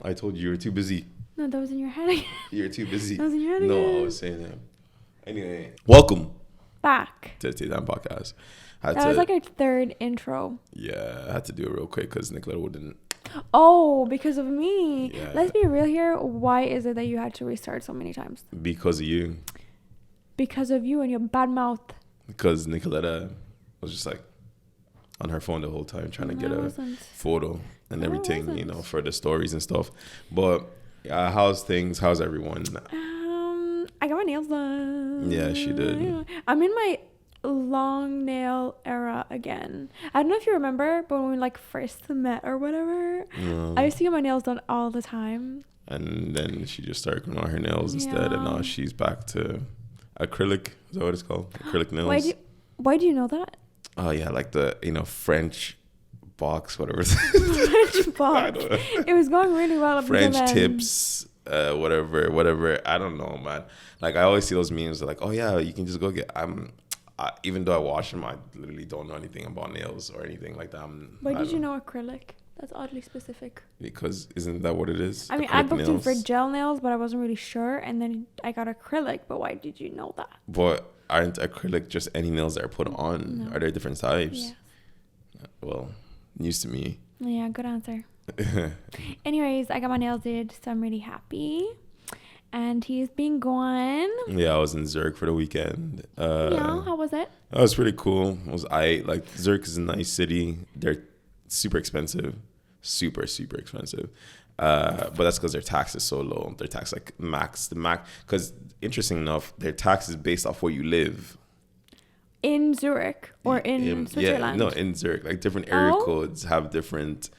I told you were too busy. No, that was in your head. You're too busy. That was in your head. No, I was saying that. Anyway, welcome Back. to the TAE Time Podcast. That was like our third intro. Yeah, I had to do it real quick because Nicola wouldn't. Oh, because of me. Yeah. Let's be real here. Why is it that you had to restart so many times? Because of you. Because of you and your bad mouth. Because Nicoletta was just like on her phone the whole time trying to get a photo and everything, you know, for the stories and stuff. But how's things? How's everyone? I got my nails done. Yeah, she did. I'm in my long nail era again. I don't know if you remember, but when we like first met or whatever, I used to get my nails done all the time. And then she just started going on her nails instead, and now she's back to acrylic. Is that what it's called? Acrylic nails. Why do you know that? Oh yeah, like the French box, whatever. French box. It was going really well up French until then. tips, whatever. I don't know, man. Like I always see those memes. Like, oh yeah, you can just go get. Even though I wash them, I literally don't know anything about nails or anything like that. Why did you know acrylic? That's oddly specific. Because isn't that what it is? I mean, I booked you for gel nails, but I wasn't really sure, and then I got acrylic. But why did you know that? But aren't acrylic just any nails that are put on? No. Are there different types? Yes. Well, news to me. Yeah, good answer. Anyways, I got my nails did, so I'm really happy. And he's been gone. Yeah, I was in Zurich for the weekend. Yeah, how was it? That was pretty cool. Like Zurich is a nice city. They're super expensive, super expensive. But that's because their tax is so low. Their tax the max. Because interesting enough, their tax is based off where you live. In Zurich or in Switzerland? Yeah, no, in Zurich. Like different area codes have different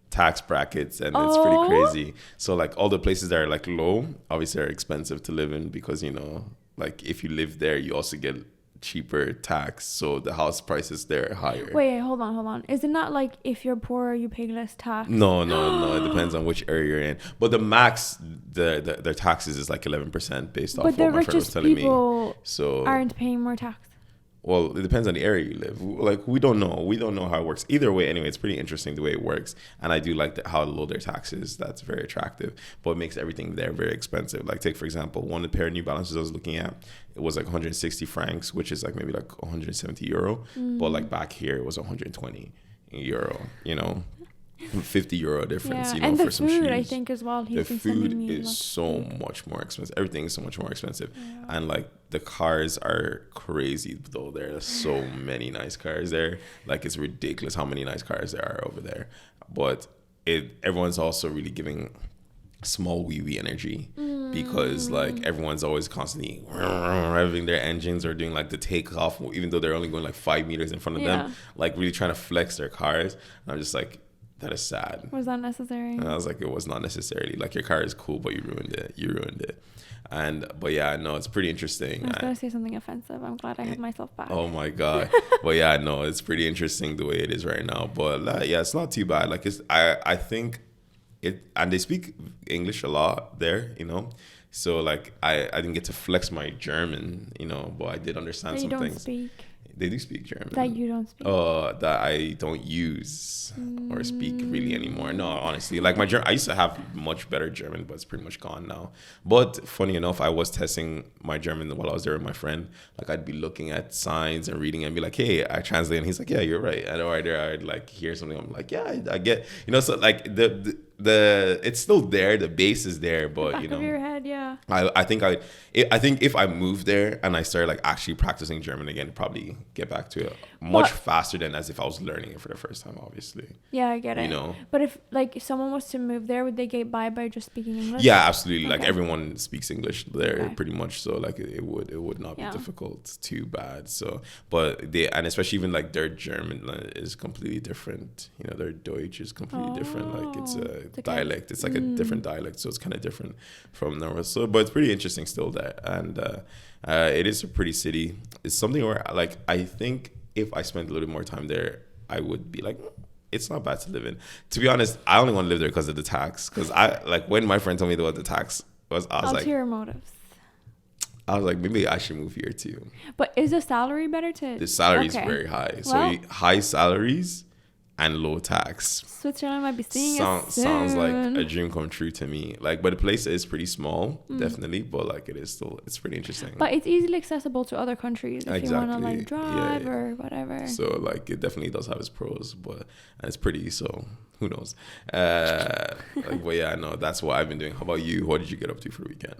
tax brackets, and it's pretty crazy. So like all the places that are like low obviously are expensive to live in because, you know, like if you live there you also get cheaper tax, so the house prices there are higher. Wait, hold on. Is it not like if you're poor you pay less tax? No, it depends on which area you're in, but the max their taxes is like 11% based off what my friend was telling me. So aren't paying more tax. Well, it depends on the area you live. Like, we don't know how it works. Either way, anyway, it's pretty interesting the way it works. And I do like how low their tax is. That's very attractive. But it makes everything there very expensive. Like, take, for example, one pair of New Balances I was looking at, it was like 160 francs, which is like maybe like 170 euro. But like back here, it was 120 euro, you know. 50 euro difference, you know, for some shoes. And the food, I think, as well. The food is so much more expensive. Everything is so much more expensive. Yeah. And like the cars are crazy, though. There are so many nice cars there. Like it's ridiculous how many nice cars there are over there. But everyone's also really giving small wee energy because like everyone's always constantly revving their engines or doing like the takeoff, even though they're only going like 5 meters in front of them, like really trying to flex their cars. And I'm just like, that is sad. Was that necessary? And I was like, it was not necessarily. Like, your car is cool, but you ruined it. But yeah, no, it's pretty interesting. I was going to say something offensive. I'm glad I had myself back. Oh my God. But yeah, no, it's pretty interesting the way it is right now. But yeah, it's not too bad. Like, I think and they speak English a lot there, you know? So like, I didn't get to flex my German, you know, but I did understand some things. Speak. They do speak German. That you don't speak. That I don't use or speak really anymore. No, honestly, like my German, I used to have much better German, but it's pretty much gone now. But funny enough, I was testing my German while I was there with my friend. Like I'd be looking at signs and reading and be like, hey, I translate. And he's like, yeah, you're right. And I'd like hear something. I'm like, yeah, I get, you know, so like the it's still there, the base is there, but back you know, of your head, yeah. I think if I moved there and I started like actually practicing German again, I'd probably get back to it much faster than as if I was learning it for the first time, obviously. Yeah, I get it. You know, but if like someone was to move there, would they get by just speaking English? Yeah, absolutely. Okay. Like everyone speaks English there pretty much, so like it would not be difficult, too bad. So, but and especially even like their German is completely different. You know, their Deutsch is completely different. Like it's a dialect. It's like a different dialect, so it's kind of different from normal. So, but it's pretty interesting still there, and it is a pretty city. It's something where like I think if I spent a little more time there, I would be like, it's not bad to live in. To be honest, I only want to live there because of the tax. Because I like when my friend told me what the tax was, I was like, ulterior motives. I was like, maybe I should move here too. But is the salary better to? The salary is very high. So high salaries and low tax. Switzerland might be seeing it soon. Sounds like a dream come true to me. Like, but the place is pretty small, definitely. But like, it's pretty interesting. But it's easily accessible to other countries if you want to like drive or whatever. So like, it definitely does have its pros, and it's pretty. So who knows? Like, but yeah, no, that's what I've been doing. How about you? What did you get up to for the weekend?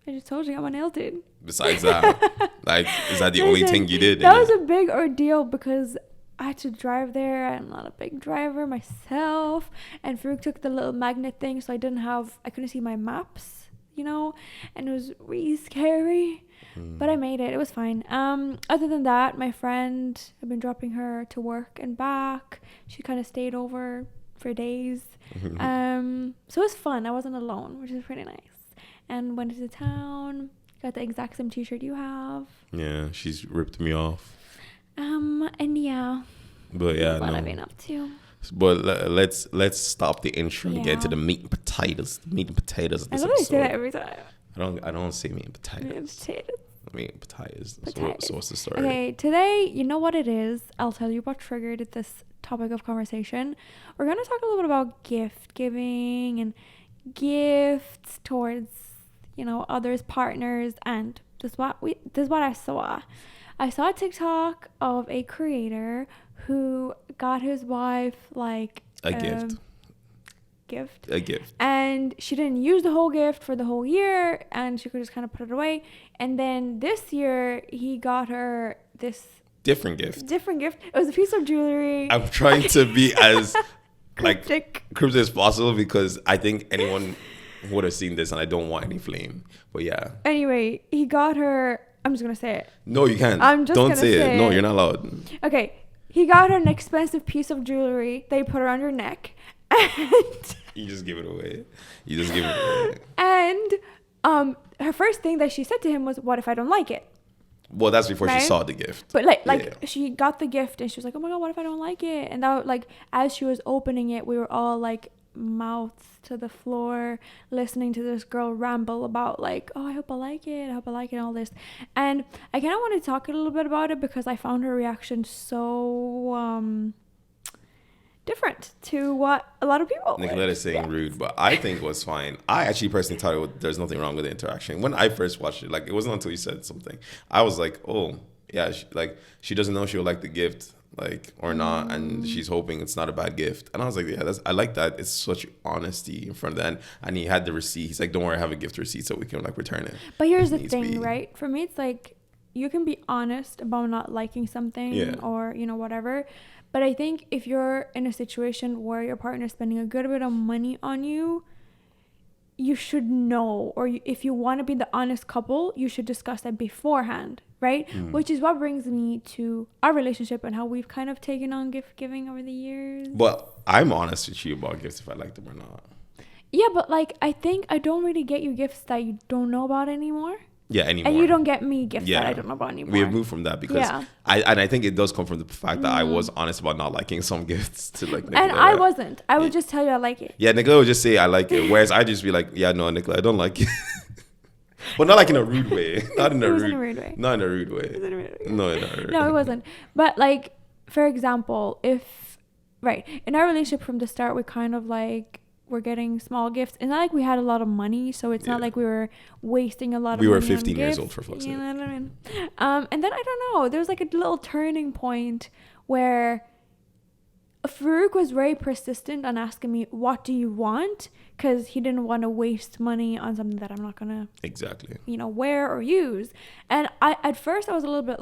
I just told you I got my nails did. Besides that, like, is that the only thing you did? That was a big ordeal because I had to drive there. I'm not a big driver myself. And Farouk took the little magnet thing, so I couldn't see my maps, and it was really scary. But I made it. It was fine. Other than that, my friend, I've been dropping her to work and back. She kind of stayed over for days. So it was fun. I wasn't alone, which is pretty nice. And went to town. Got the exact same t-shirt you have. Yeah, she's ripped me off. And yeah. But yeah, what I've been up to. But let's stop the intro and get into the meat and potatoes. Meat and potatoes of this episode. I literally say that every time. I don't say meat and potatoes. Meat and potatoes. So what's the story? Okay, today, you know what it is? I'll tell you what triggered this topic of conversation. We're gonna talk a little bit about gift giving and gifts towards others, partners, and this is what I saw. I saw a TikTok of a creator who got his wife like a gift. A gift. And she didn't use the whole gift for the whole year, and she could just kind of put it away. And then this year he got her this different gift. It was a piece of jewelry. I'm trying to be as cryptic as possible because I think anyone would have seen this, and I don't want any flame. But yeah. Anyway, he got her. I'm just gonna say it. No, you can't. Don't say it. No, you're not allowed. Okay, he got her an expensive piece of jewelry that he put around her neck, and you just give it away. And her first thing that she said to him was, "What if I don't like it?" Well, that's before she saw the gift. But she got the gift and she was like, "Oh my god, what if I don't like it?" And that as she was opening it, we were all like mouths to the floor listening to this girl ramble about oh, I hope I like it, and all this. And I kind of want to talk a little bit about it because I found her reaction so different to what a lot of people Nicoletta's saying rude, but I think it was fine. I actually personally thought there's nothing wrong with the interaction. When I first watched it, it wasn't until you said something I was like, oh yeah, she doesn't know she'll like the gift or not, and she's hoping it's not a bad gift. And I was like, yeah, I like that. It's such honesty in front of that. And he had the receipt. He's like, don't worry, I have a gift receipt so we can return it. But here's the thing, right? For me, it's you can be honest about not liking something or whatever. But I think if you're in a situation where your partner is spending a good bit of money on you, you should know, or if you want to be the honest couple, you should discuss that beforehand, right? Which is what brings me to our relationship and how we've kind of taken on gift giving over the years. Well, I'm honest with you about gifts if I like them or not. Yeah, but I think I don't really get you gifts that you don't know about anymore. Yeah, anymore. And you don't get me gifts that I don't know about anymore. We have moved from that because I think it does come from the fact that I was honest about not liking some gifts to Nicola. And I wasn't. I would just tell you I like it. Yeah, Nicola would just say I like it. Whereas I just be like, yeah, no, Nicola, I don't like it. But not in a rude way. Not in a rude way. No, in a rude way. No, it wasn't. But for example, in our relationship from the start, we kind of we're getting small gifts. It's not we had a lot of money, so it's not like we were wasting a lot of money. We were 15 years old, for fuck's sake. You know what I mean? And then I don't know, there's a little turning point where Farouk was very persistent on asking me, what do you want? Because he didn't want to waste money on something that I'm not gonna wear or use. And at first I was a little bit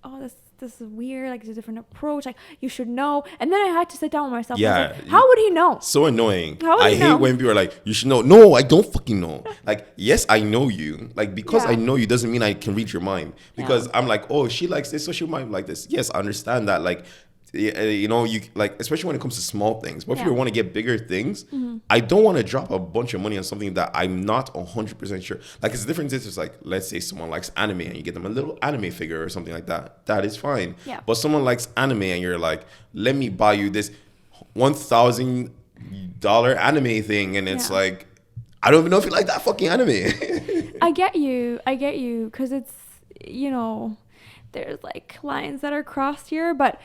oh, this is weird, it's a different approach, you should know. And then I had to sit down with myself and say, how would he know? So annoying. I hate when people are like, you should know. No, I don't fucking know. Yes, I know you. Because I know you doesn't mean I can read your mind. Because I'm oh, she likes this, so she might like this. Yes, I understand that. You especially when it comes to small things. But if you want to get bigger things, I don't want to drop a bunch of money on something that I'm not 100% sure. It's the difference is let's say someone likes anime and you get them a little anime figure or something like that. That is fine. Yeah. But someone likes anime and you're like, let me buy you this $1,000 anime thing, and it's I don't even know if you like that fucking anime. I get you, because it's there's lines that are crossed here, but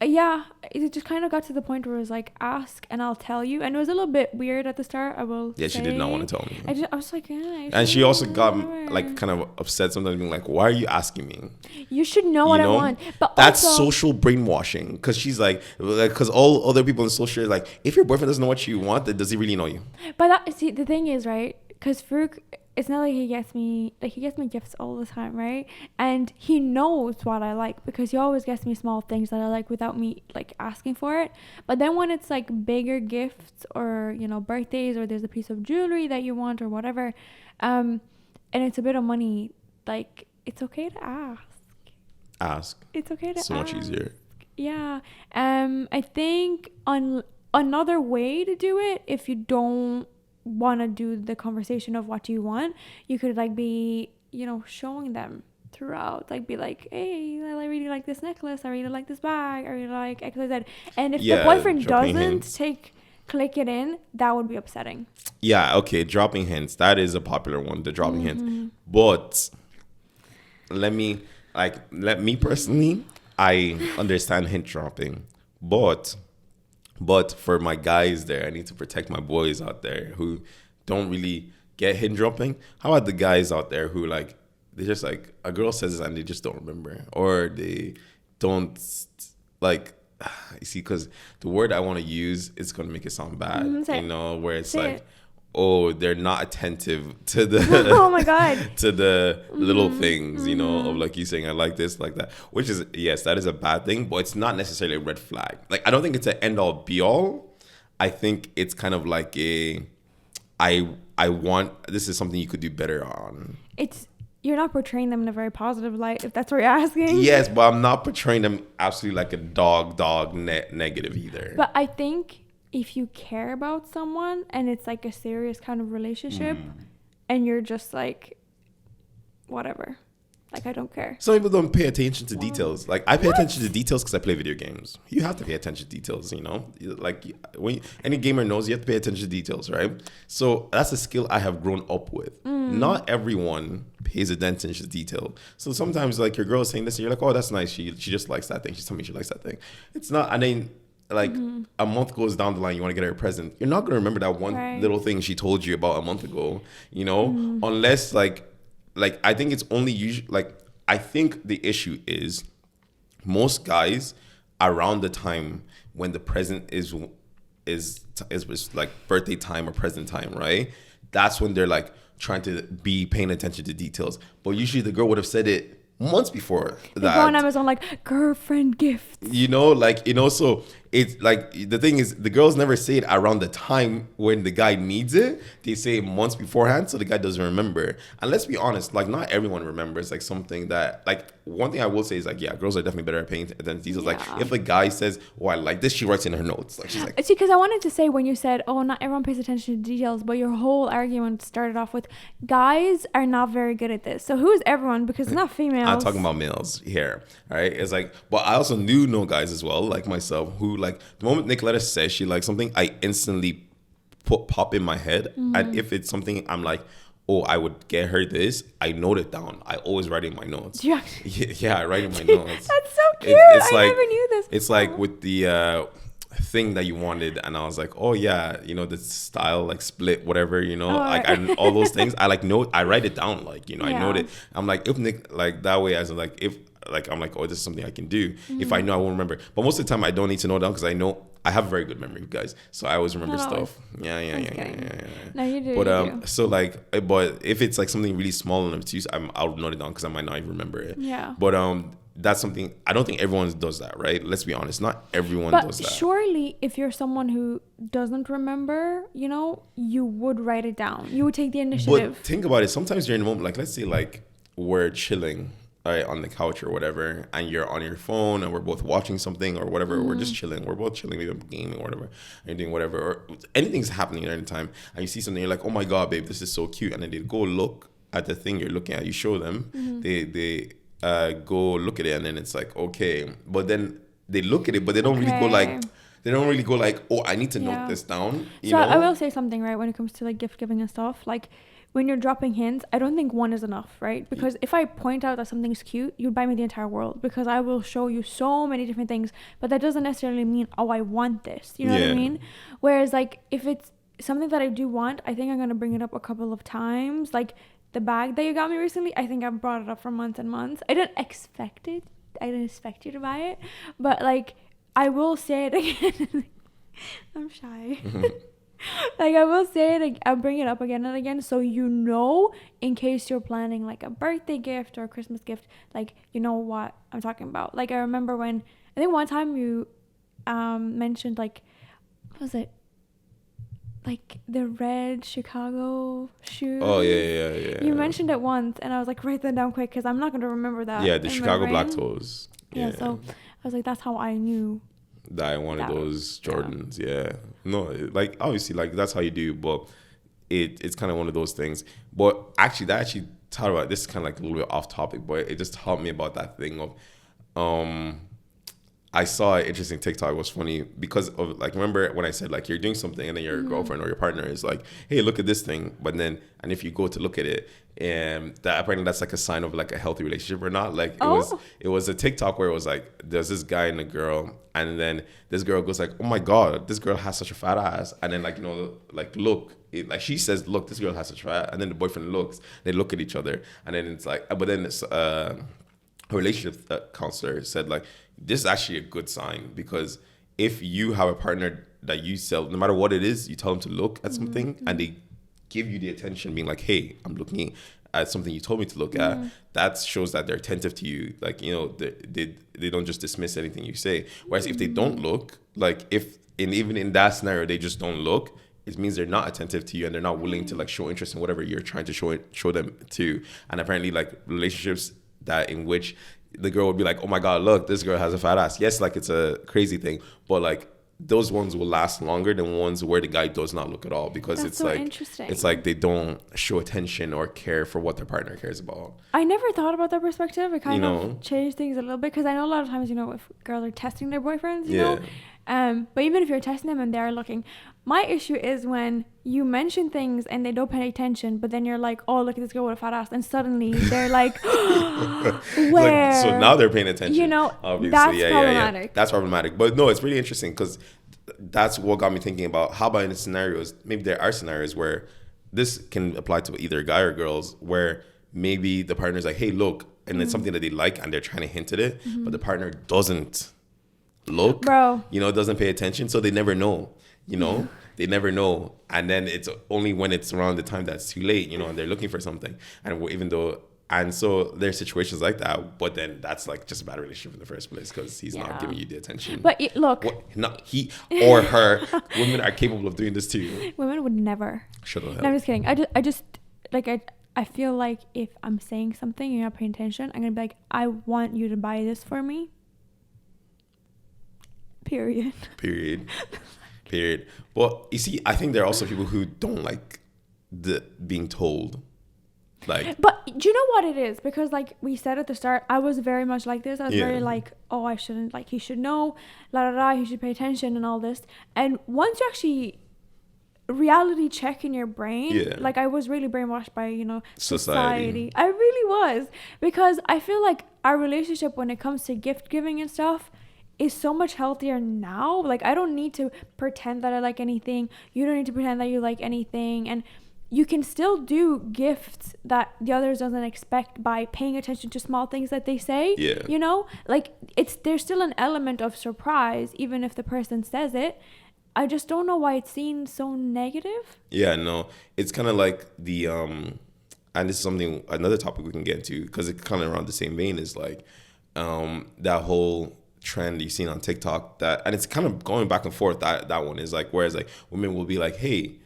yeah, it just kind of got to the point where it was like, ask and I'll tell you. And it was a little bit weird at the start, I will say. She did not want to tell me. I was like, yeah. And she also got like kind of upset sometimes, being like, why are you asking me? You should know what I want. But that's also social brainwashing, because she's like, because all other people in social is like, if your boyfriend doesn't know what you want, then does he really know you? But see, the thing is, right, because Farouk, it's not like he gets me gifts all the time, right? And he knows what I like, because he always gets me small things that I like without me like asking for it. But then when it's like bigger gifts, or you know, birthdays, or there's a piece of jewelry that you want or whatever, and it's a bit of money, like it's okay to ask. It's okay to ask. So much easier. Yeah. I think on another way to do it, if you don't want to do the conversation of what you want, you could like be, you know, showing them throughout, like be like, hey, I really like this necklace, I really like this bag, I really like XYZ. And if the boyfriend doesn't click it in, that would be upsetting. Yeah, okay, dropping hints, that is a popular one, the dropping hints. But let me personally, I understand hint dropping, but for my guys there, I need to protect my boys out there who don't really get hint dropping. How about the guys out there who like, they just like, a girl says this and they just don't remember, or they don't like, you see, because the word I want to use is going to make it sound bad, you know, where it's like, oh, they're not attentive to the oh my god to the little things, you know, of like you saying I like this, like that, which is, yes, that is a bad thing, but it's not necessarily a red flag. Like, I don't think it's an end all be all. I think it's kind of like I want, this is something you could do better on. You're not portraying them in a very positive light, if that's what you're asking. Yes, but I'm not portraying them absolutely like a dog negative either. But I think if you care about someone and it's like a serious kind of relationship, and you're just like, whatever, like, I don't care. Some people don't pay attention to details. Like, I pay attention to details because I play video games. You have to pay attention to details, you know? Like, when any gamer knows, you have to pay attention to details, right? So that's a skill I have grown up with. Not everyone pays attention to detail. So sometimes, like, your girl is saying this and you're like, oh, that's nice. She just likes that thing. She's telling me she likes that thing. It's not, and then like a month goes down the line, you want to get her a present. You're not going to remember that one little thing she told you about a month ago, you know? Unless like I think it's only usually, like, I think the issue is most guys around the time when the present is like birthday time or present time, right? That's when they're like trying to be paying attention to details. But usually the girl would have said it months before that. They go on Amazon like girlfriend gifts. You know, like, you know, so it's like, the thing is, the girls never say it around the time when the guy needs it. They say it months beforehand, so the guy doesn't remember. And let's be honest, like, not everyone remembers like something that, like, one thing I will say is like, yeah, girls are definitely better at paying attention to details. Like, if a guy says, oh, I like this, she writes in her notes. Like, she's like, see, because I wanted to say, when you said, oh, not everyone pays attention to details, but your whole argument started off with guys are not very good at this. So who's everyone? Because it's not females. I'm talking about males here, right? It's like, but I also know guys as well, like myself, who, like, the moment Nicoletta says she likes something, I instantly pop in my head. And if it's something I'm like, oh, I would get her this, I note it down. I always write it in my notes. Yeah, I write in my notes. That's so cute. It's I like, never knew this. It's like with the thing that you wanted, and I was like, oh yeah, you know, the style, like split, whatever, you know, and all those things. I like note, I write it down, like, you know, I note it. I'm like, if Nick, like, that way, as like, if, like, I'm like, oh, this is something I can do. If I know, I won't remember. But most of the time, I don't need to know down because I know I have a very good memory, guys. So I always remember stuff. Yeah. No, you do. But so like, but if it's like something really small enough to use, I'll note it down because I might not even remember it. Yeah. But that's something, I don't think everyone does that, right? Let's be honest, not everyone does that. But surely, if you're someone who doesn't remember, you know, you would write it down. You would take the initiative. But think about it. Sometimes you're in the moment, like, let's say like we're chilling, right, on the couch or whatever, and you're on your phone and we're both watching something or whatever, or we're just chilling, we're both chilling, maybe gaming or whatever, and you're doing whatever, or anything's happening at any time, and you see something, you're like, oh my god, babe, this is so cute, and then they go look at the thing you're looking at, you show them, they go look at it, and then it's like, okay, but then they look at it, but they don't really go like, They don't really go like, oh, I need to note this down. You know? I will say something, right, when it comes to like gift giving and stuff. Like when you're dropping hints, I don't think one is enough, right? Because if I point out that something's cute, you'd buy me the entire world, because I will show you so many different things. But that doesn't necessarily mean, oh, I want this. You know what I mean? Whereas like if it's something that I do want, I think I'm going to bring it up a couple of times. Like the bag that you got me recently, I think I've brought it up for months and months. I didn't expect it. I didn't expect you to buy it. But like, I will say it again. I'm shy. Like I will say it, I'll bring it up again and again, so you know, in case you're planning like a birthday gift or a Christmas gift, like you know what I'm talking about. Like I remember when, I think one time you mentioned like, what was it? Like the red Chicago shoes. Oh yeah. You mentioned it once, and I was like, write that down quick, because I'm not going to remember that. Yeah, the Chicago Black Toes. Yeah, so I was like, that's how I knew that I wanted those Jordans. Yeah. No, like obviously, like that's how you do, but it's kind of one of those things. But actually, that actually taught about, this is kind of like a little bit off topic, but it just taught me about that thing of I saw an interesting TikTok. It was funny because of like, remember when I said like you're doing something and then your girlfriend or your partner is like, hey, look at this thing, but then, and if you go to look at it, and that apparently that's like a sign of like a healthy relationship or not. Like it was a TikTok where it was like there's this guy and a girl, and then this girl goes like, oh my god, this girl has such a fat ass, and then like, you know, like look, like she says, look, this girl has such a fat, and then the boyfriend looks, they look at each other, and then it's like, but then it's a relationship counselor said like, this is actually a good sign, because if you have a partner that you sell, no matter what it is, you tell them to look at something and they give you the attention, being like, hey, I'm looking at something you told me to look at, that shows that they're attentive to you. Like, you know, they don't just dismiss anything you say. Whereas if they don't look, like even in that scenario, they just don't look, it means they're not attentive to you and they're not willing to like show interest in whatever you're trying to show them to. And apparently like relationships that in which the girl would be like, oh my God, look, this girl has a fat ass. Yes, like it's a crazy thing, but like those ones will last longer than ones where the guy does not look at all, because it's like they don't show attention or care for what their partner cares about. I never thought about that perspective. It kind of changed things a little bit, because I know a lot of times, you know, if girls are testing their boyfriends, you know, but even if you're testing them and they're looking, my issue is when you mention things and they don't pay attention, but then you're like, oh, look at this girl with a fat ass, and suddenly they're like, where? Like, so now they're paying attention. You know, obviously. That's problematic. Yeah. That's problematic. But no, it's really interesting, because that's what got me thinking about how about in the scenarios, maybe there are scenarios where this can apply to either guy or girls, where maybe the partner's like, hey, look, and it's something that they like and they're trying to hint at it, but the partner doesn't look, you know, doesn't pay attention, so they never know, you know. They never know, and then it's only when it's around the time that's too late, you know, and they're looking for something, and so there's situations like that, but then that's like just a bad relationship in the first place, because he's not giving you the attention. But look, not he or her. Women are capable of doing this too. Women would never. Shut the hell. No, I'm just kidding. I just like I feel like if I'm saying something and you're not paying attention, I'm gonna be like, I want you to buy this for me. Period. Well, you see, I think there are also people who don't like the being told. Like, but do you know what it is? Because like we said at the start, I was very much like this. I was very like, oh, I shouldn't, like, he should know, he should pay attention and all this. And once you actually reality check in your brain, like I was really brainwashed by, you know, society. I really was, because I feel like our relationship when it comes to gift giving and stuff is so much healthier now. Like I don't need to pretend that I like anything. You don't need to pretend that you like anything. And you can still do gifts that the others doesn't expect by paying attention to small things that they say. You know, like there's still an element of surprise even if the person says it. I just don't know why it's seen so negative. Yeah, no, it's kind of like the and this is another topic we can get into, because it's kind of around the same vein, is like that whole trend you've seen on TikTok, that, and it's kind of going back and forth, that one is like, whereas like women will be like, hey,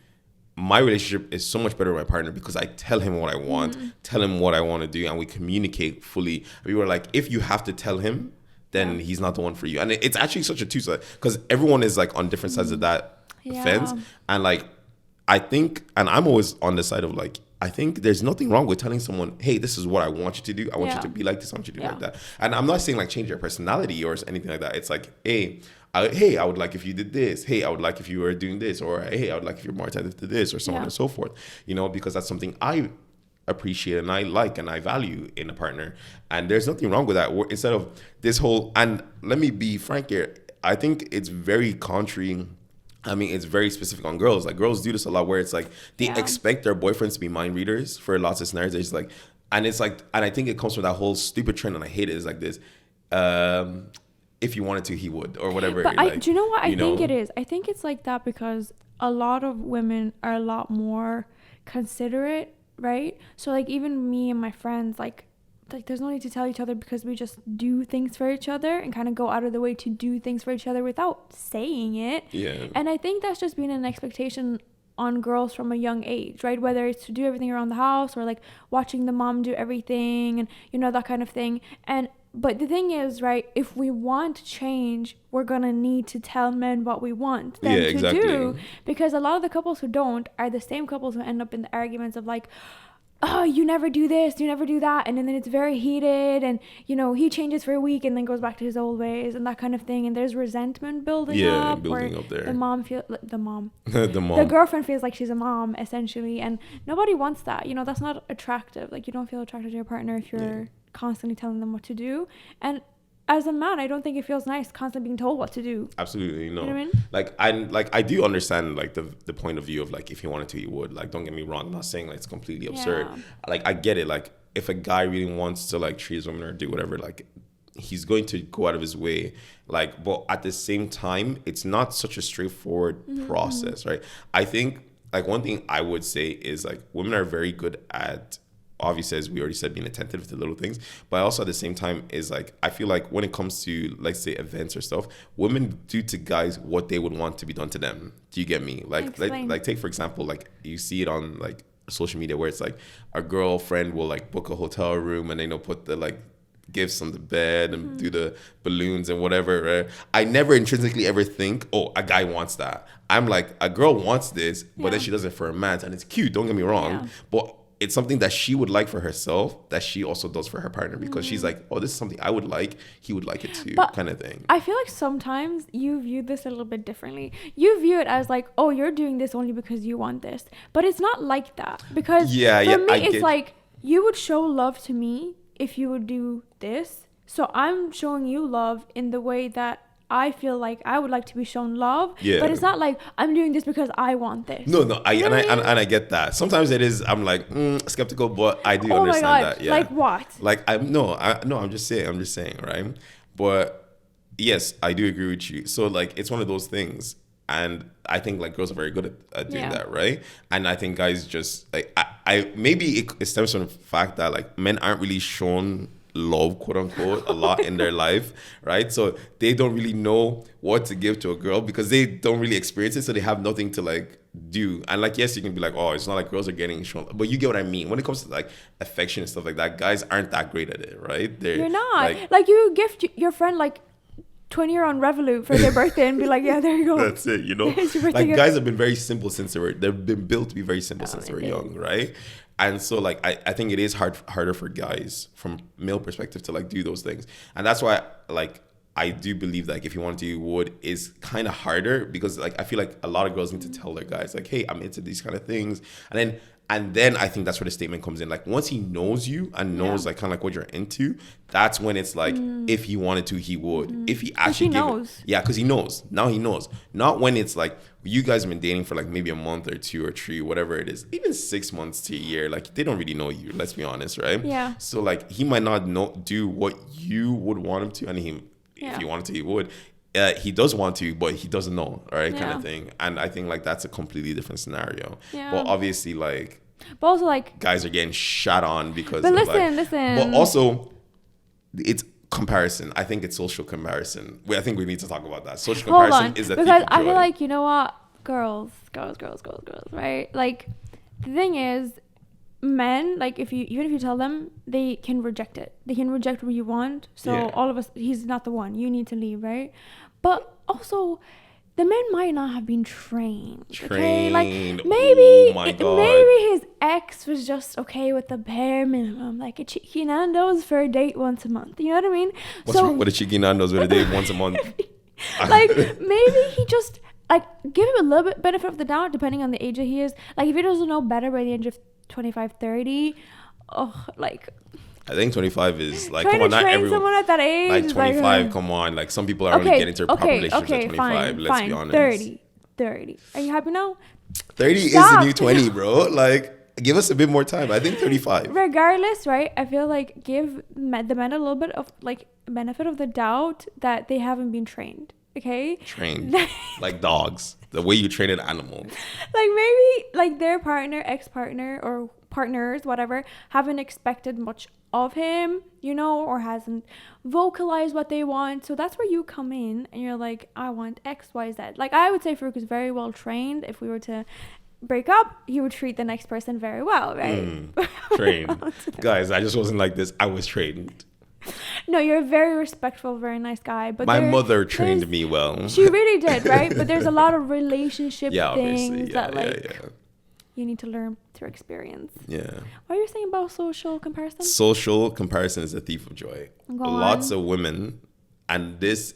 my relationship is so much better with my partner because I tell him what I want, tell him what I want to do, and we communicate fully. We were like, if you have to tell him, then he's not the one for you. And it's actually such a two-side, because everyone is like on different sides of that fence. And like, I think, and I'm always on the side of like, I think there's nothing wrong with telling someone, hey, this is what I want you to do. I want you to be like this. I want you to do like that. And I'm not saying like change your personality or anything like that. It's like, hey, hey, I would like if you did this. Hey, I would like if you were doing this. Or, hey, I would like if you're more attentive to this, or so on and so forth. You know, because that's something I appreciate and I like and I value in a partner. And there's nothing wrong with that. Instead of this whole, and let me be frank here, I think it's very contrary. I mean, it's very specific on girls. Like, girls do this a lot where it's like they expect their boyfriends to be mind readers for lots of scenarios. It's like, and it's like, and I think it comes from that whole stupid trend, and I hate it. It's like this, if you wanted to, he would, or whatever. But like, do you know what I think it is? I think it's like that because a lot of women are a lot more considerate, right? So like even me and my friends, like there's no need to tell each other because we just do things for each other and kind of go out of the way to do things for each other without saying it. Yeah. And I think that's just been an expectation on girls from a young age, right? Whether it's to do everything around the house or like watching the mom do everything and, you know, that kind of thing. But the thing is, right, if we want change, we're going to need to tell men what we want them to do. Because a lot of the couples who don't are the same couples who end up in the arguments of like, oh, you never do this, you never do that. And then it's very heated and, you know, he changes for a week and then goes back to his old ways and that kind of thing. And there's resentment building up. Building up there. The girlfriend feels like she's a mom, essentially. And nobody wants that. You know, that's not attractive. Like, you don't feel attracted to your partner if you're constantly telling them what to do. And as a man, I don't think it feels nice constantly being told what to do. Absolutely, no. You know what I mean? I do understand like the point of view of like if he wanted to, he would. Like, don't get me wrong. I'm not saying like it's completely absurd. Like, I get it. Like, if a guy really wants to like treat his woman or do whatever, like he's going to go out of his way. Like, but at the same time, it's not such a straightforward process, right? I think like one thing I would say is like women are very good at, obviously, as we already said, being attentive to little things, but also at the same time is like I feel like when it comes to like say events or stuff, women do to guys what they would want to be done to them. Do you get me? Like take for example, like you see it on like social media where it's like a girlfriend will like book a hotel room and they know put the like gifts on the bed and do the balloons and whatever, right? I never intrinsically ever think, oh, a guy wants that. I'm like, a girl wants this, but then she does it for a man, and it's cute, don't get me wrong, but it's something that she would like for herself that she also does for her partner because she's like, oh, this is something I would like, he would like it too, kind of thing. I feel like sometimes you view this a little bit differently. You view it as like, oh, you're doing this only because you want this, but it's not like that because for me it's like you would show love to me if you would do this, so I'm showing you love in the way that I feel like I would like to be shown love, but it's not like I'm doing this because I want this. No, I get that. Sometimes it is. I'm like skeptical, but I do understand that. Yeah. Like what? Like I'm just saying, right? But yes, I do agree with you. So like it's one of those things, and I think like girls are very good at doing that, right? And I think guys just like I maybe it stems from the fact that like men aren't really shown love, quote unquote, a lot in their life, right? So they don't really know what to give to a girl because they don't really experience it, so they have nothing to like do. And like, yes, you can be like, oh, it's not like girls are getting shown, but you get what I mean. When it comes to like affection and stuff like that, guys aren't that great at it, right? You're not. Like you gift your friend like 20-year on Revolut for their birthday and be like, yeah, there you go. That's it, you know? Like guys have been very simple since they've been built to be very simple since they were young, right? And so like I think it is harder for guys from male perspective to like do those things. And that's why like I do believe like if you wanted to, you would is kind of harder because like I feel like a lot of girls need to tell their guys like, hey, I'm into these kind of things. And then I think that's where the statement comes in. Like once he knows you and knows like kind of like what you're into, that's when it's like if he wanted to, he would. If he actually knows. Yeah, because he knows. Now he knows. Not when it's like you guys have been dating for like maybe a month or 2 or 3, whatever it is. Even 6 months to a year. Like they don't really know you. Let's be honest, right? Yeah. So like he might not do what you would want him to, and if he wanted to, he would. He does want to, but he doesn't know, right? Kind of thing. And I think like that's a completely different scenario. Yeah. But obviously like, but also like guys are getting shot on because. But listen. But also, it's comparison. I think it's social comparison. I think we need to talk about that. Social comparison is a thief of joy. I feel like, you know what, girls, right? Like the thing is, men, like even if you tell them, they can reject it. They can reject what you want. So all of us, he's not the one. You need to leave, right? But also, the men might not have been trained. Okay? Like maybe his ex was just okay with the bare minimum, like a cheeky Nando's for a date once a month. You know what I mean? What's wrong with a cheeky Nando's with a date once a month? Like, maybe he just, like, give him a little bit benefit of the doubt depending on the age that he is. Like, if he doesn't know better by the age of 25, 30, like, I think 25 is like, trying come on, to not train everyone. someone at that age. Like is 25, come on. Like, some people are only getting into a proper relationship at 25. Let's be honest. 30. Are you happy now? 30 is the new 20, bro. Like, give us a bit more time. I think 35. Regardless, right? I feel like give the men a little bit of, like, benefit of the doubt that they haven't been trained. Okay? Trained. Like dogs. The way you train an animal. Like, maybe, like, their partner, ex-partner, or partners, whatever, haven't expected much of him, you know, or hasn't vocalized what they want. So that's where you come in and you're like, I want X, Y, Z. Like, I would say Farouk is very well trained. If we were to break up, he would treat the next person very well, right? Trained. Guys, I just wasn't like this. I was trained. No, you're a very respectful, very nice guy. But my mother trained me well. She really did, right? But there's a lot of relationship things that, like, you need to learn through experience. Yeah. What are you saying about social comparison? Social comparison is a thief of joy. Lots of women, and this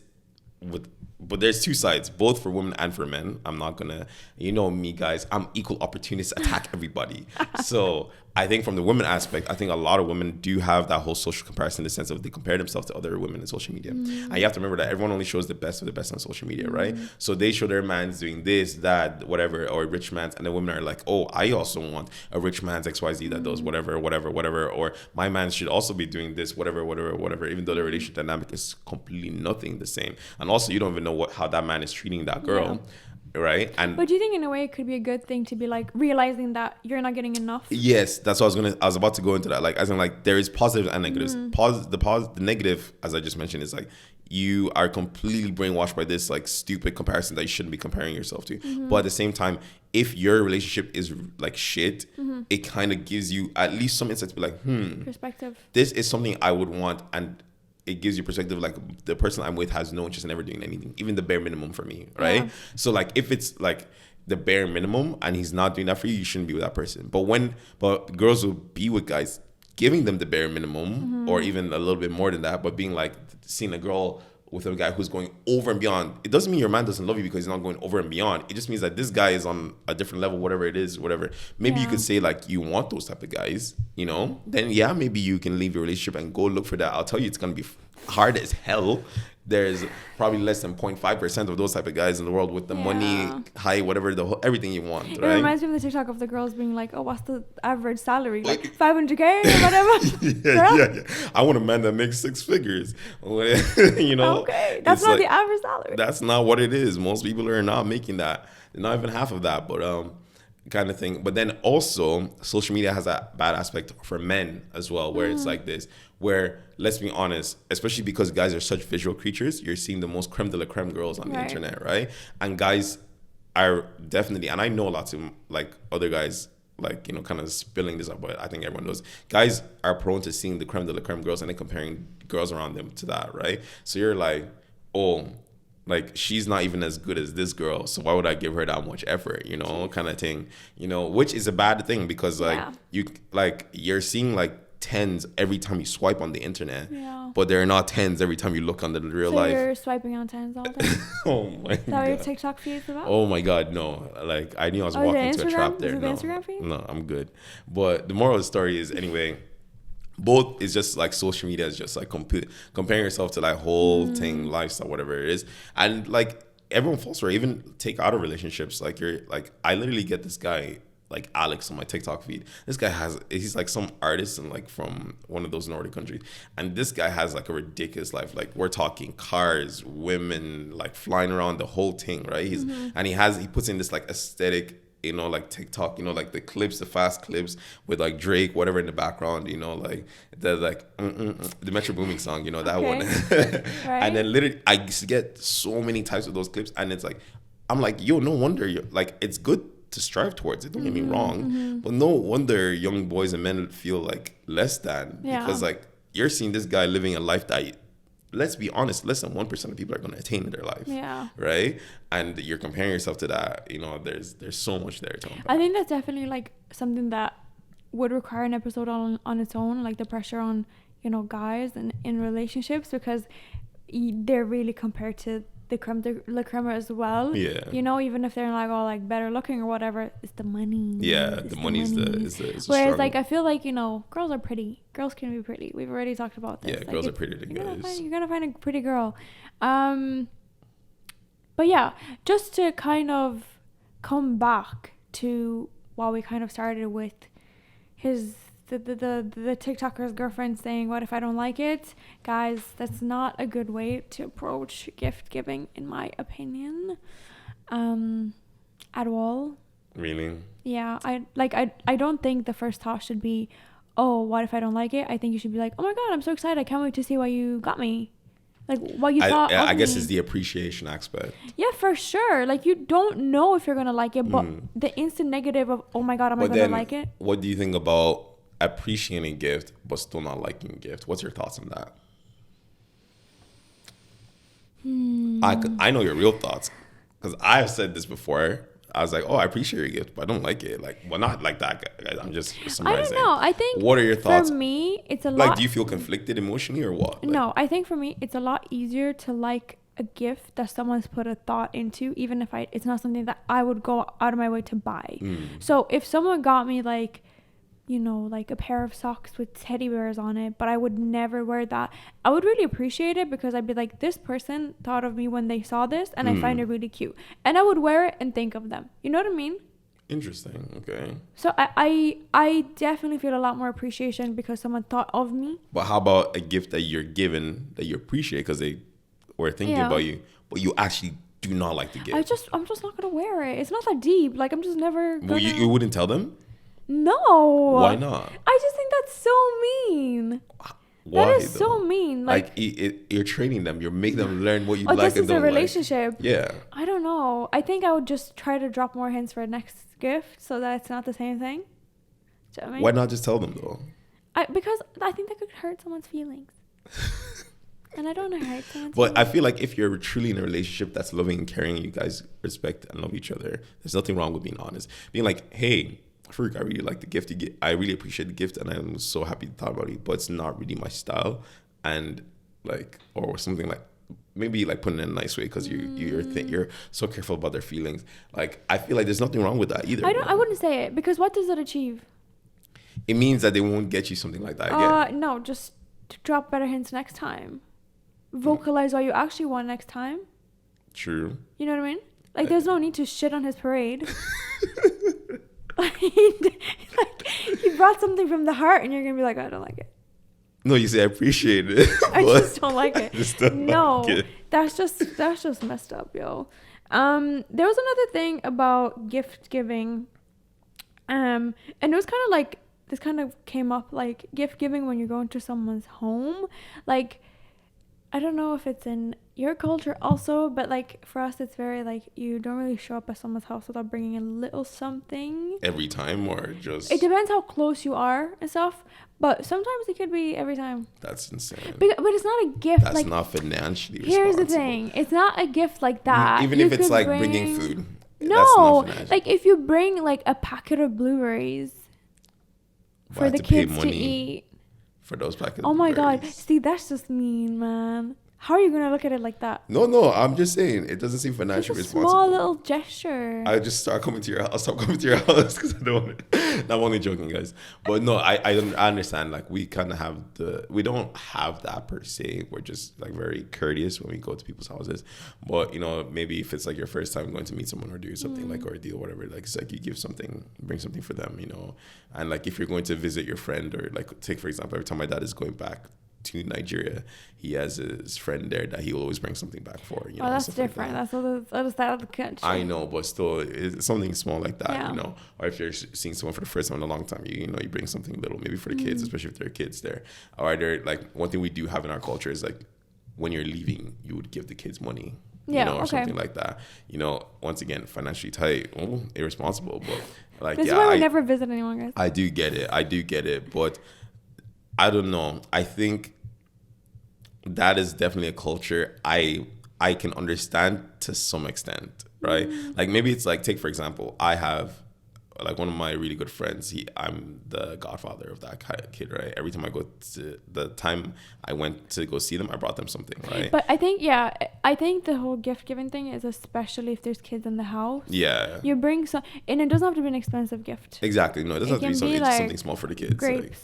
but there's two sides, both for women and for men. I'm not gonna, you know me, guys, I'm equal opportunist, attack everybody. So I think from the women aspect, I think a lot of women do have that whole social comparison in the sense of they compare themselves to other women in social media. And you have to remember that everyone only shows the best of the best on social media, right? So they show their man's doing this, that, whatever, or a rich man's, and the women are like, oh, I also want a rich man's XYZ that does whatever, or my man should also be doing this, whatever, even though the relationship dynamic is completely nothing the same. And also you don't even know how that man is treating that girl. Yeah. Right. But do you think in a way it could be a good thing to be like realizing that you're not getting enough? Yes, that's what I was about to go into that. Like, as in, like, there is positives and negatives. The negative, as I just mentioned, is like you are completely brainwashed by this like stupid comparison that you shouldn't be comparing yourself to. But at the same time, if your relationship is like shit, it kind of gives you at least some insight to be like, perspective. This is something I would want, and it gives you perspective. Like, the person I'm with has no interest in ever doing anything, even the bare minimum for me, right? Yeah. So like, if it's like the bare minimum and he's not doing that for you, you shouldn't be with that person. But girls will be with guys giving them the bare minimum or even a little bit more than that, but being like, seeing a girl with a guy who's going over and beyond. It doesn't mean your man doesn't love you because he's not going over and beyond. It just means that this guy is on a different level, whatever it is, whatever. Maybe you could say like, you want those type of guys, you know, then yeah, maybe you can leave your relationship and go look for that. I'll tell you, it's going to be hard as hell. There's probably less than 0.5% of those type of guys in the world with the money, high, whatever, everything you want, right? It reminds me of the TikTok of the girls being like, oh, what's the average salary? Like 500K or whatever? yeah. I want a man that makes 6 figures. You know? Okay. That's not like, the average salary. That's not what it is. Most people are not making that. They're not even half of that, but kind of thing. But then also, social media has a bad aspect for men as well, where it's like this, where, let's be honest, especially because guys are such visual creatures, you're seeing the most creme de la creme girls on the internet, right? And guys are definitely, and I know lots of like other guys, like, you know, kind of spilling this up, but I think everyone knows, guys are prone to seeing the creme de la creme girls and then comparing girls around them to that, right? So you're like, oh, like, she's not even as good as this girl, so why would I give her that much effort, you know, kind of thing, you know, which is a bad thing because like you're seeing like 10s every time you swipe on the internet, but they're not 10s every time you look on the real life. So you're swiping on 10s all day? Oh my god. Is that what your TikTok feed is about? Oh my god, no. Like, I knew I was walking into a trap there. No, Instagram feed? No, I'm good. But the moral of the story is, anyway, both is just like social media is just like comparing yourself to like whole thing, lifestyle, whatever it is. And like, everyone falls for it. Even take out of relationships. Like, you're like, I literally get this guy like Alex on my TikTok feed. This guy he's like some artist and like from one of those Nordic countries. And this guy has like a ridiculous life. Like, we're talking cars, women, like flying around, the whole thing, right? And he puts in this like aesthetic, you know, like TikTok, you know, like the clips, the fast clips with like Drake, whatever in the background, you know, like the the Metro Booming song, you know, that one. Right. And then literally I get so many types of those clips, and it's like, I'm like, yo, no wonder like, it's good to strive towards it, don't get me wrong, but no wonder young boys and men feel like less than, because like, you're seeing this guy living a life that, let's be honest, less than 1% of people are going to attain in their life, right? And you're comparing yourself to that, you know, there's so much there to unpack. I think that's definitely like something that would require an episode on its own, like the pressure on, you know, guys and in relationships, because they're really compared to the creme de la creme as well. Yeah. You know, even if they're like all like better looking or whatever, it's the money. Yeah, the money is the Whereas like I feel like, you know, girls are pretty. Girls can be pretty. We've already talked about this. Yeah, like, girls are prettier than guys. You're gonna find a pretty girl. But yeah, just to kind of come back to what we kind of started with the TikToker's girlfriend saying, what if I don't like it? Guys, that's not a good way to approach gift giving, in my opinion, at all. Really? Yeah, I don't think the first thought should be, oh, what if I don't like it? I think you should be like, oh my God, I'm so excited. I can't wait to see what you got me. Like what you thought of I guess me. it's the appreciation aspect. Yeah, for sure. Like you don't know if you're gonna like it, but the instant negative of, oh my God, am I gonna like it? What do you think about appreciating a gift but still not liking a gift? What's your thoughts on that? I know your real thoughts, because I've said this before. I was like, oh, I appreciate your gift, but I don't like it. Like, well, not like that. I'm just summarizing. I don't know. I think, what are your thoughts? For me, it's a lot. Like, do you feel conflicted emotionally or what? Like, no, I think for me, it's a lot easier to like a gift that someone's put a thought into, even if it's not something that I would go out of my way to buy. So if someone got me like, you know, like a pair of socks with teddy bears on it, but I would never wear that, I would really appreciate it, because I'd be like, this person thought of me when they saw this, and I find it really cute, and I would wear it and think of them. You know what I mean? Interesting. Okay. So I definitely feel a lot more appreciation because someone thought of me. But how about a gift that you're given that you appreciate because they were thinking about you, but you actually do not like the gift? I'm just not gonna wear it. It's not that deep. Like, I'm just never gonna... Well, you wouldn't tell them? No. Why not? I just think that's so mean. Why, that is though? so mean. Like you're training them. You're making them learn what you like and don't like. This is a relationship. Yeah. I don't know. I think I would just try to drop more hints for next gift so that it's not the same thing. Do you know what I mean? Why not just tell them, though? Because I think that could hurt someone's feelings. And I don't want to hurt someone's But feelings. I feel like if you're truly in a relationship that's loving and caring, you guys respect and love each other, there's nothing wrong with being honest. Being like, hey, Farouk, I really like the gift you get. I really appreciate the gift, and I'm so happy to talk about it, but it's not really my style. And like, or something like, maybe like put it in a nice way, because you're so careful about their feelings. Like, I feel like there's nothing wrong with that either. I wouldn't say it, because what does it achieve? It means that they won't get you something like that again. No, just to drop better hints next time. Vocalize what you actually want next time. True. You know what I mean? Like, there's no need to shit on his parade. Like, he brought something from the heart, and you're gonna be like, I don't like it. No, you say I appreciate it. I just don't like it. No, like it. That's just messed up, yo. There was another thing about gift giving, and it was kind of like, this kind of came up, like gift giving when you're going to someone's home. Like, I don't know if it's in your culture also, but like for us, it's very like, you don't really show up at someone's house without bringing a little something. Every time, or just... It depends how close you are and stuff, but sometimes it could be every time. That's insane. But it's not a gift. That's like, not financially here's responsible. the thing. It's not a gift like that. Even if it's like bringing food. No, like if you bring like a packet of blueberries for the kids to eat. For those packets. Oh my God. See, that's just mean, man. How are you going to look at it like that? No, I'm just saying, it doesn't seem financially responsible. Small little gesture. I just stop coming to your house because I don't want it. I'm only joking, guys. But no, I understand. Like, we kind of have we don't have that per se. We're just like very courteous when we go to people's houses. But, you know, maybe if it's like your first time going to meet someone or do something like, or a deal, whatever, like, it's like you give something, bring something for them, you know. And like, if you're going to visit your friend, or like, take for example, every time my dad is going back to Nigeria, he has his friend there that he will always bring something back for. You know, that's different. Like that's side of the country. I know, but still, it's something small like that, you know. Or if you're seeing someone for the first time in a long time, you know, you bring something little, maybe for the kids, especially if there are kids there. Or there, like, one thing we do have in our culture is like, when you're leaving, you would give the kids money. You know, or something like that. You know, once again, financially tight, irresponsible, but like, this is why we never visit anyone, guys. I do get it, but I don't know. I think that is definitely a culture I can understand to some extent, right? Like, maybe it's like, take for example, I have like one of my really good friends, I'm the godfather of that kid, right? Every time I went to go see them, I brought them something, right? But I think the whole gift giving thing is, especially if there's kids in the house. Yeah. You bring some, and it doesn't have to be an expensive gift. Exactly. No, it doesn't have to be something, like something small for the kids. Grapes. Like,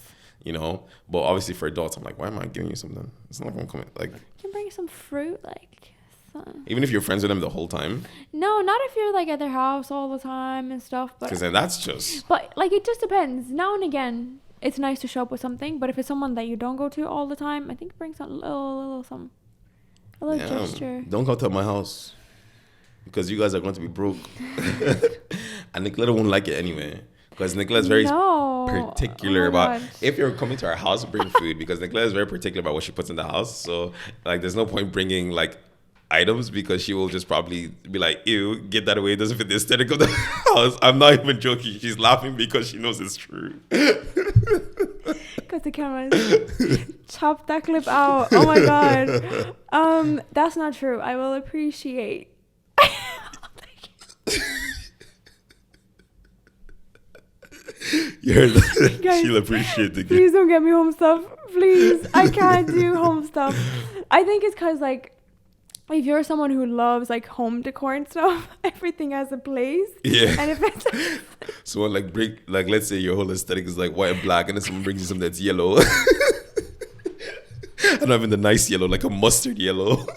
you know, but obviously for adults, I'm like, why am I giving you something? It's not like I'm coming, like. You can bring some fruit, like. Even if you're friends with them the whole time? No, not if you're like at their house all the time and stuff. Because then that's just. But like it just depends. Now and again, it's nice to show up with something. But if it's someone that you don't go to all the time, I think bring some little gesture. Don't come to my house because you guys are going to be broke. And Nicoletta won't like it anyway. Because Nicola's very particular about if you're coming to our house, bring food. Because Nicoletta is very particular about what she puts in the house. So like, there's no point bringing like items because she will just probably be like, ew, get that away. It doesn't fit the aesthetic of the house. I'm not even joking. She's laughing because she knows it's true. Because the cameras chop that clip out. Oh my god. That's not true. I will appreciate. You heard that? Guys, she'll appreciate the gift. Please don't get me home stuff. Please. I can't do home stuff. I think it's because like if you're someone who loves like home decor and stuff, everything has a place. Yeah. And if it's so like let's say your whole aesthetic is like white and black, and then someone brings you something that's yellow. And I'm in the nice yellow, like a mustard yellow.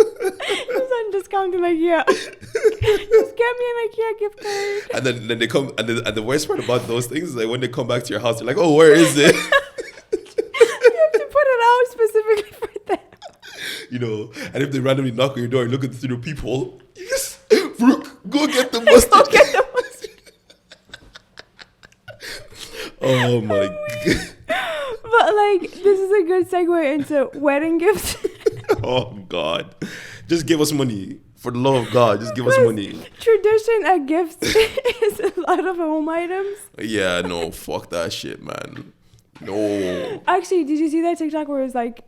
on discount in IKEA. Just get me an IKEA gift card. And then they come, and the worst part about those things is like when they come back to your house, they're like, oh, where is it? You have to put it out specifically for them. You know, and if they randomly knock on your door and look through the peephole, you just, Brooke, go get the mustard. Go get the mustard. Oh my God. But like, this is a good segue into wedding gifts. Oh God. Just give us money. For the love of God, just give us money. Tradition at gifts is a lot of home items. Yeah, no, fuck that shit, man. No. Actually, did you see that TikTok where it was like,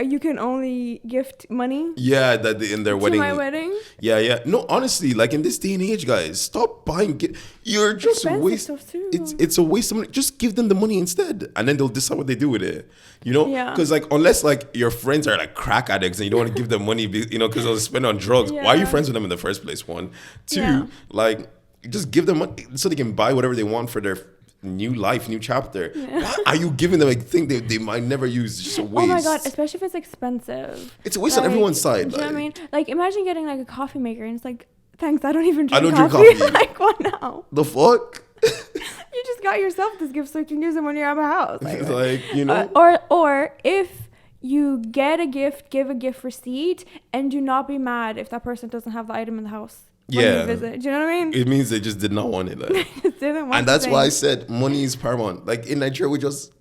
you can only gift money? Yeah, that in their wedding. To my wedding? Yeah. No, honestly, like in this day and age, guys, stop buying. You're just wasting. It's a waste of money. Just give them the money instead, and then they'll decide what they do with it. You know, because like unless like your friends are like crack addicts and you don't want to give them money, you know, because they'll spend on drugs. Yeah. Why are you friends with them in the first place? One, two, like just give them money so they can buy whatever they want for their new life, new chapter. Why are you giving them a thing they might never use? It's just a waste. Oh my God, especially if it's expensive. It's a waste on everyone's side. Do you know what I mean? Like imagine getting like a coffee maker and it's like, thanks, I don't even drink coffee. Like what now? The fuck? You just got yourself this gift so you can use it when you're at my house. Like you know. Or if you get a gift, give a gift receipt and do not be mad if that person doesn't have the item in the house. When you visit. Do you know what I mean? It means they just did not want it. Like. Didn't want and that's why I said money is paramount. Like in Nigeria,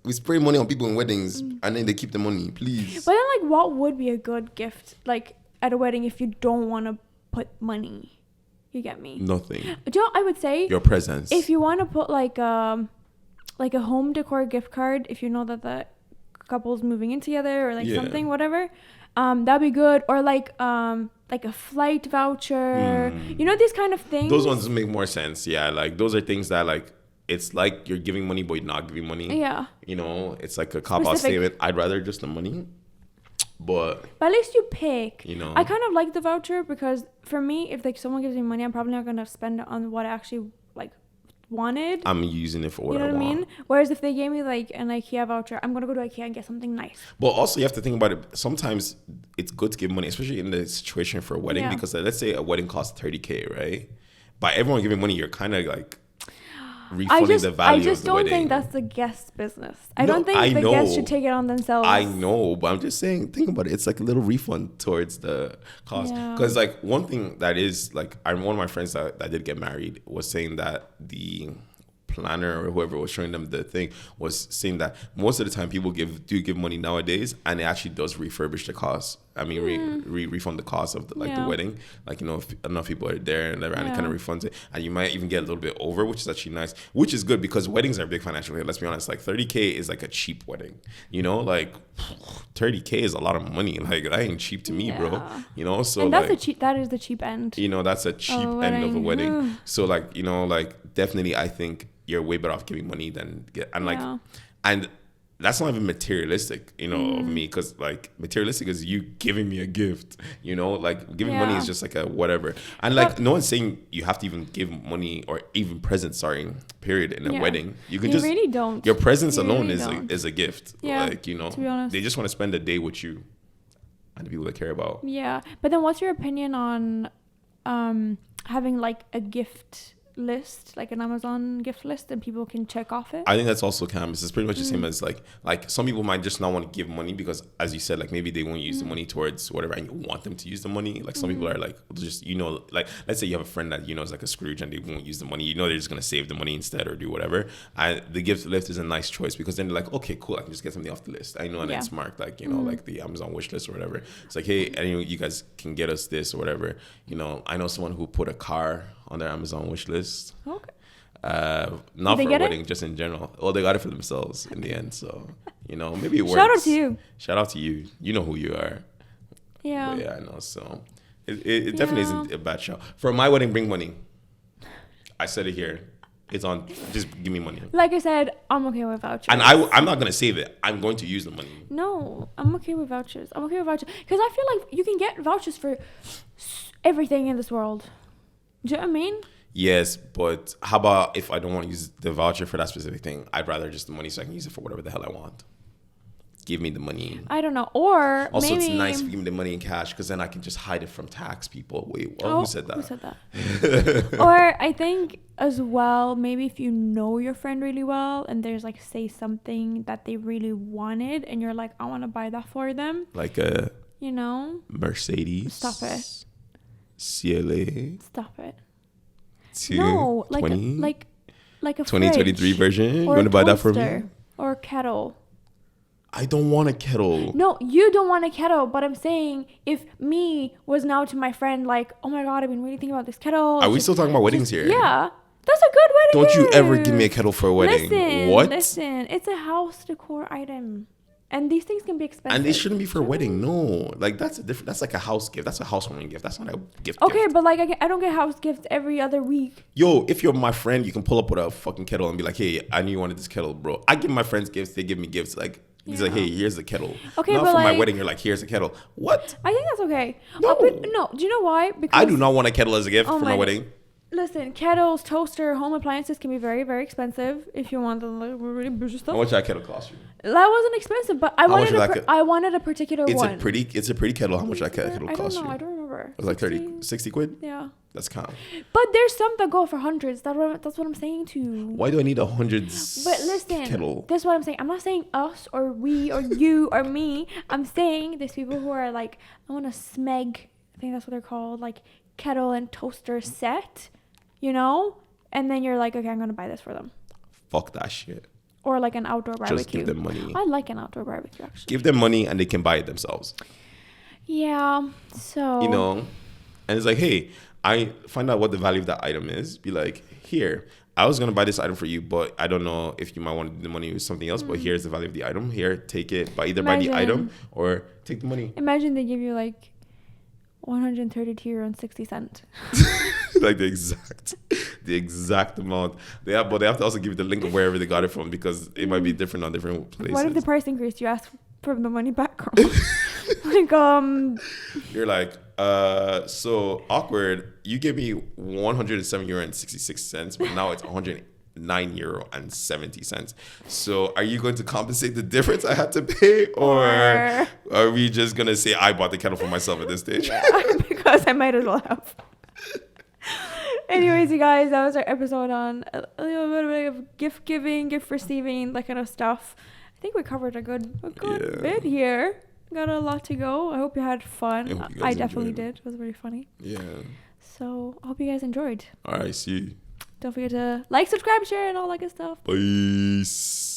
we spray money on people in weddings and then they keep the money, please. But then like what would be a good gift like at a wedding if you don't want to put money? You get me? Nothing. Do you know, I would say your presence. If you want to put like a home decor gift card, if you know that the couple's moving in together or like something, whatever, that'd be good. Or like a flight voucher, you know, these kind of things. Those ones make more sense. Yeah, like those are things that like it's like you're giving money but you're not giving money. Yeah, you know, it's like a cop-out statement. I'd rather just the money, but at least you pick. You know, I kind of like the voucher because for me, if like someone gives me money, I'm probably not gonna spend it on what I actually like wanted. I'm using it for what I want. You know what I mean? Whereas if they gave me like an IKEA voucher, I'm gonna go to IKEA and get something nice. But also you have to think about it. Sometimes it's good to give money, especially in the situation for a wedding, because let's say a wedding costs $30,000, right? By everyone giving money, you're kind of like refunding the value of the wedding. I just don't think that's the guest's business. I don't think the guests should take it on themselves. I know, but I'm just saying, think about it. It's like a little refund towards the cost. Because like one thing that is like, one of my friends that did get married was saying that the planner or whoever was showing them the thing was saying that most of the time people do give money nowadays and it actually does refurbish the cost. refund the cost of the wedding. Like, you know, if enough people are there and it kind of refunds it, and you might even get a little bit over, which is actually nice, which is good because weddings are a big financial hit. Let's be honest, like 30K is like a cheap wedding, you know, like 30K is a lot of money. Like that ain't cheap to me, bro. You know, so and that is the cheap end. You know, that's a cheap end of a wedding. So like, you know, like definitely I think you're way better off giving money than and that's not even materialistic, you know, of me, because like materialistic is you giving me a gift, you know, like giving money is just like a whatever. And like no one's saying you have to even give money or even presents, period, in a wedding. You can just really don't. Your presence alone is a gift. Yeah, like, you know, to be honest. They just want to spend a day with you and the people they care about. Yeah, but then what's your opinion on having like a gift list, like an Amazon gift list, and people can check off it? I think that's also canvas. It's pretty much the same as like some people might just not want to give money because, as you said, like maybe they won't use the money towards whatever, and you want them to use the money. Like some people are like, just, you know, like let's say you have a friend that you know is like a Scrooge and they won't use the money. You know, they're just gonna save the money instead or do whatever. And the gift list is a nice choice because then they're like, okay, cool, I can just get something off the list. I know, and it's marked like, you know, like the Amazon wish list or whatever. It's like, hey, and you guys can get us this or whatever. You know, I know someone who put a car on their Amazon wish list. Okay. Not for a wedding, just in general. Well, they got it for themselves in the end, so you know, maybe it works. Shout out to you. You know who you are. Yeah. But yeah, I know. So it definitely isn't a bad show. For my wedding, bring money. I said it here. It's on. Just give me money. Like I said, I'm okay with vouchers. And I'm not gonna save it. I'm going to use the money. No, I'm okay with vouchers. Because I feel like you can get vouchers for everything in this world. Do you know what I mean? Yes, but how about if I don't want to use the voucher for that specific thing? I'd rather just the money so I can use it for whatever the hell I want. Give me the money. I don't know. Or also, maybe... it's nice if you give me the money in cash because then I can just hide it from tax people. Wait, who said that? Who said that? Or I think as well, maybe if you know your friend really well and there's like, say something that they really wanted and you're like, I want to buy that for them. Like a... You know? Mercedes. Stop it. CLA. Stop it. No, like a 2023 version. You want to buy that for me? Or a kettle. I don't want a kettle. No, you don't want a kettle, but I'm saying if me was now to my friend like, oh my god, I've been really thinking about this kettle. Are we still talking about weddings here? Yeah. That's a good wedding Don't gift. You ever give me a kettle for a wedding. Listen, it's a house decor item. And these things can be expensive. And they shouldn't be for a wedding. No. Like, that's like a house gift. That's a housewarming gift. That's not a gift. Okay, but like, I don't get house gifts every other week. Yo, if you're my friend, you can pull up with a fucking kettle and be like, hey, I knew you wanted this kettle, bro. I give my friends gifts. They give me gifts. Like, he's like, hey, here's the kettle. Okay, not but for like, my wedding, you're like, here's a kettle. What? I think that's okay. No. No, do you know why? Because I do not want a kettle as a gift for my wedding. Listen, kettles, toaster, home appliances can be very, very expensive if you want the like, really bougie stuff. How much that kettle cost you? That wasn't expensive, but I wanted a particular one. It's a pretty kettle. How much that kettle cost you? I don't remember. It was like 60 quid? Yeah. That's kind of... But there's some that go for hundreds. That's what I'm saying to you. Why do I need a hundreds But listen, kettle? This is what I'm saying. I'm not saying us or we or you or me. I'm saying there's people who are like, I want a smeg. I think that's what they're called. Like kettle and toaster set. You know? And then you're like, okay, I'm going to buy this for them. Fuck that shit. Or like an outdoor barbecue. Just give them money. I like an outdoor barbecue, actually. Give them money and they can buy it themselves. Yeah, so... You know? And it's like, hey, I find out what the value of that item is. Be like, here, I was going to buy this item for you, but I don't know if you might want the money with something else, but here's the value of the item. Here, take it. Buy the item or take the money. Imagine they give you like 132 euro and 60 cents. Like the exact amount but they have to also give you the link of wherever they got it from because it might be different on different places. What if the price increased? You ask for the money back, like you're like so awkward. You gave me 107 euro and 66 cents, but now it's 109 euro and 70 cents. So are you going to compensate the difference I had to pay, or are we just gonna say I bought the kettle for myself at this stage? Yeah, because I might as well have. Anyways, you guys, that was our episode on a little bit of gift giving, gift receiving, that kind of stuff. I think we covered a good bit here. Got a lot to go. I hope you had fun. I definitely did. It was very funny. Yeah. So I hope you guys enjoyed. All right, see you. Don't forget to like, subscribe, share, and all that good stuff. Peace.